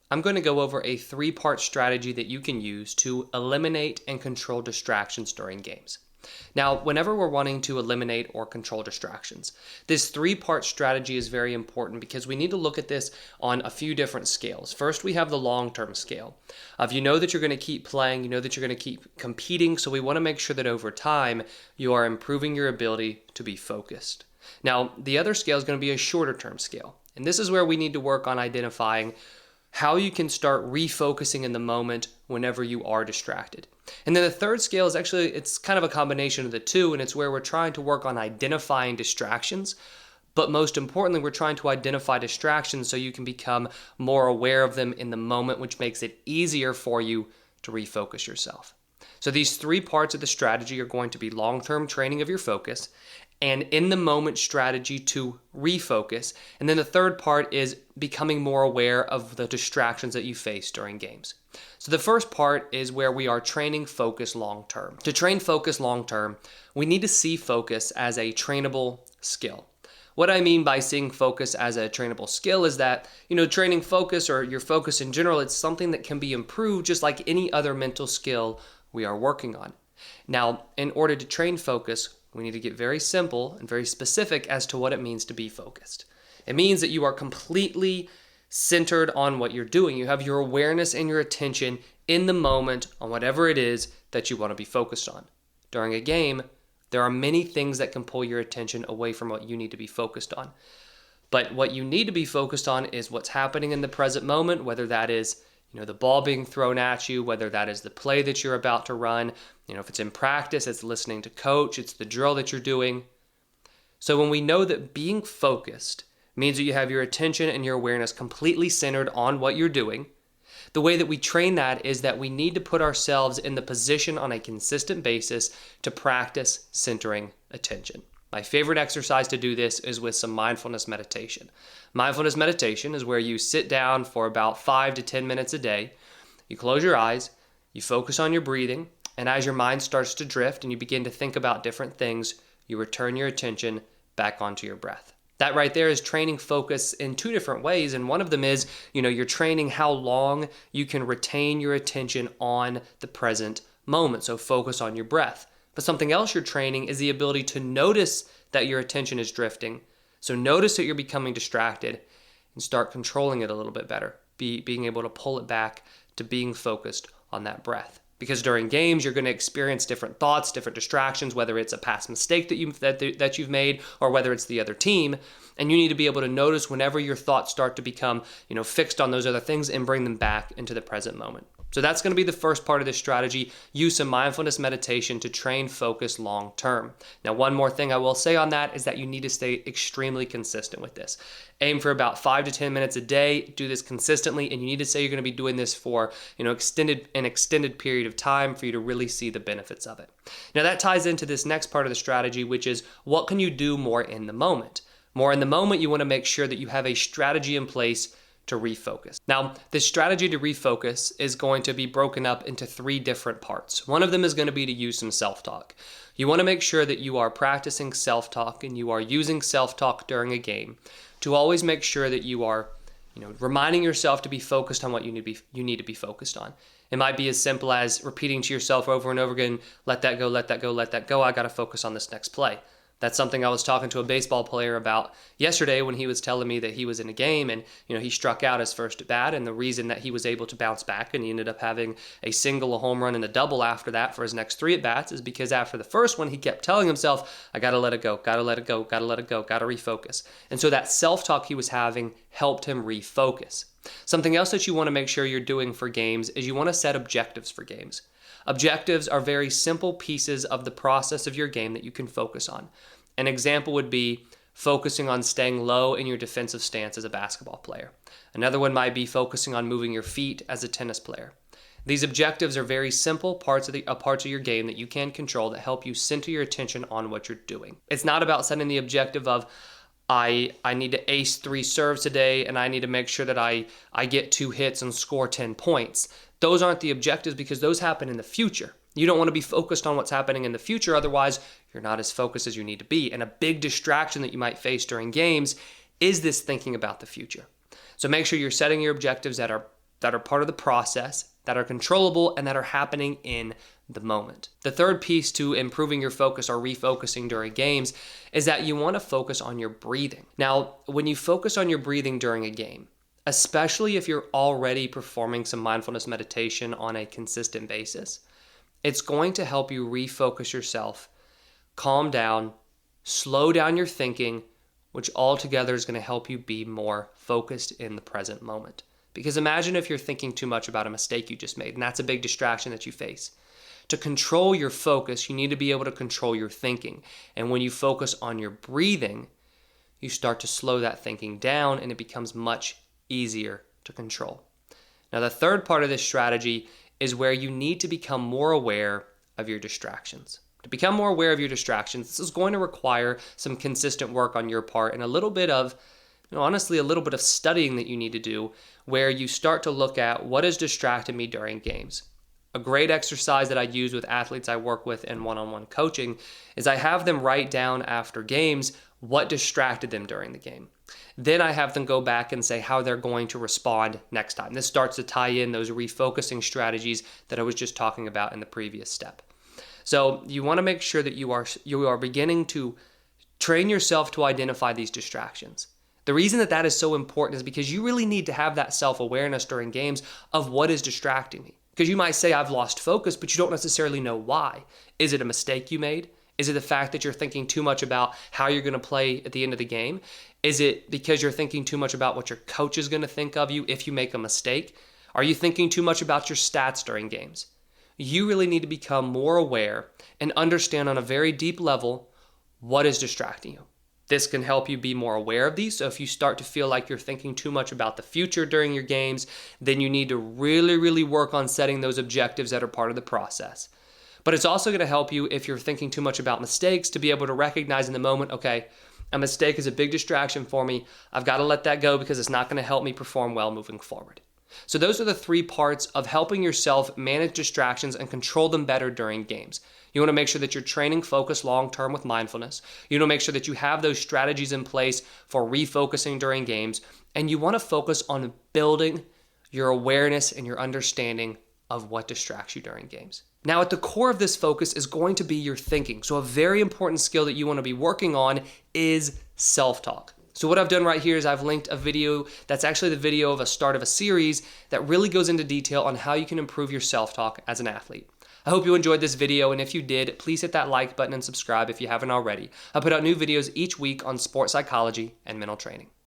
I'm going to go over a three-part strategy that you can use to eliminate and control distractions during games. Now, whenever we're wanting to eliminate or control distractions, this three-part strategy is very important because we need to look at this on a few different scales. First, we have the long-term scale. If you know that you're going to keep playing, you know that you're going to keep competing, so we want to make sure that over time you are improving your ability to be focused. Now, the other scale is going to be a shorter-term scale, and this is where we need to work on identifying how you can start refocusing in the moment whenever you are distracted. And then the third scale is actually, it's kind of a combination of the two, and it's where we're trying to work on identifying distractions. But most importantly, we're trying to identify distractions so you can become more aware of them in the moment, which makes it easier for you to refocus yourself. So these three parts of the strategy are going to be long-term training of your focus and in-the-moment strategy to refocus. And then the third part is becoming more aware of the distractions that you face during games. So the first part is where we are training focus long-term. To train focus long-term, we need to see focus as a trainable skill. What I mean by seeing focus as a trainable skill is that, training focus or your focus in general, it's something that can be improved just like any other mental skill we are working on. Now, in order to train focus, we need to get very simple and very specific as to what it means to be focused. It means that you are completely centered on what you're doing. You have your awareness and your attention in the moment on whatever it is that you want to be focused on. During a game, there are many things that can pull your attention away from what you need to be focused on. But what you need to be focused on is what's happening in the present moment, whether that is the ball being thrown at you, whether that is the play that you're about to run, if it's in practice, it's listening to coach, it's the drill that you're doing. So when we know that being focused means that you have your attention and your awareness completely centered on what you're doing, the way that we train that is that we need to put ourselves in the position on a consistent basis to practice centering attention. My favorite exercise to do this is with some mindfulness meditation. Mindfulness meditation is where you sit down for about 5 to 10 minutes a day. You close your eyes, you focus on your breathing, and as your mind starts to drift and you begin to think about different things, you return your attention back onto your breath. That right there is training focus in two different ways, and one of them is, you're training how long you can retain your attention on the present moment, so focus on your breath. But something else you're training is the ability to notice that your attention is drifting. So notice that you're becoming distracted and start controlling it a little bit better. Being able to pull it back to being focused on that breath. Because during games, you're going to experience different thoughts, different distractions, whether it's a past mistake that you've made or whether it's the other team. And you need to be able to notice whenever your thoughts start to become, fixed on those other things and bring them back into the present moment. So that's going to be the first part of this strategy. Use some mindfulness meditation to train focus long term. Now, one more thing I will say on that is that you need to stay extremely consistent with this. Aim for about 5 to 10 minutes a day. Do this consistently, and you need to say you're going to be doing this for an extended period of time for you to really see the benefits of it. Now, that ties into this next part of the strategy, which is what can you do more in the moment? More in the moment, you want to make sure that you have a strategy in place to refocus. Now, this strategy to refocus is going to be broken up into 3 different parts. One of them is going to be to use some self-talk. You want to make sure that you are practicing self-talk and you are using self-talk during a game to always make sure that you are, reminding yourself to be focused on what you need to be focused on. It might be as simple as repeating to yourself over and over again, let that go, let that go, let that go. I got to focus on this next play. That's something I was talking to a baseball player about yesterday when he was telling me that he was in a game and, he struck out his first at bat, and the reason that he was able to bounce back and he ended up having a single, a home run, and a double after that for his next 3 at bats is because after the first one, he kept telling himself, I got to let it go, got to let it go, got to let it go, got to refocus. And so that self-talk he was having helped him refocus. Something else that you want to make sure you're doing for games is you want to set objectives for games. Objectives are very simple pieces of the process of your game that you can focus on. An example would be focusing on staying low in your defensive stance as a basketball player. Another one might be focusing on moving your feet as a tennis player. These objectives are very simple parts of your game that you can control that help you center your attention on what you're doing. It's not about setting the objective of, I need to ace 3 serves today and I need to make sure that I get 2 hits and score 10 points. Those aren't the objectives because those happen in the future. You don't want to be focused on what's happening in the future, otherwise you're not as focused as you need to be. And a big distraction that you might face during games is this thinking about the future. So make sure you're setting your objectives that are that are part of the process, that are controllable, and that are happening in the moment. The third piece to improving your focus or refocusing during games is that you want to focus on your breathing. Now, when you focus on your breathing during a game, especially if you're already performing some mindfulness meditation on a consistent basis, it's going to help you refocus yourself, calm down, slow down your thinking, which altogether is going to help you be more focused in the present moment. Because imagine if you're thinking too much about a mistake you just made, and that's a big distraction that you face. To control your focus, you need to be able to control your thinking. And when you focus on your breathing, you start to slow that thinking down and it becomes much easier to control. Now, the third part of this strategy is where you need to become more aware of your distractions. To become more aware of your distractions, this is going to require some consistent work on your part and a little bit of, honestly, a little bit of studying that you need to do, where you start to look at what has distracted me during games. A great exercise that I use with athletes I work with in one-on-one coaching is I have them write down after games what distracted them during the game. Then I have them go back and say how they're going to respond next time. This starts to tie in those refocusing strategies that I was just talking about in the previous step. So you want to make sure that you are beginning to train yourself to identify these distractions. The reason that is so important is because you really need to have that self-awareness during games of what is distracting me. Because you might say, I've lost focus, but you don't necessarily know why. Is it a mistake you made? Is it the fact that you're thinking too much about how you're going to play at the end of the game? Is it because you're thinking too much about what your coach is going to think of you if you make a mistake? Are you thinking too much about your stats during games? You really need to become more aware and understand on a very deep level what is distracting you. This can help you be more aware of these. So if you start to feel like you're thinking too much about the future during your games, then you need to really, really work on setting those objectives that are part of the process. But it's also going to help you if you're thinking too much about mistakes to be able to recognize in the moment, okay, a mistake is a big distraction for me. I've got to let that go because it's not going to help me perform well moving forward. So those are the three parts of helping yourself manage distractions and control them better during games. You want to make sure that you're training focus long-term with mindfulness. You want to make sure that you have those strategies in place for refocusing during games. And you want to focus on building your awareness and your understanding of what distracts you during games. Now, at the core of this focus is going to be your thinking. So a very important skill that you want to be working on is self-talk. So what I've done right here is I've linked a video that's actually the video of a start of a series that really goes into detail on how you can improve your self-talk as an athlete. I hope you enjoyed this video, and if you did, please hit that like button and subscribe if you haven't already. I put out new videos each week on sports psychology and mental training.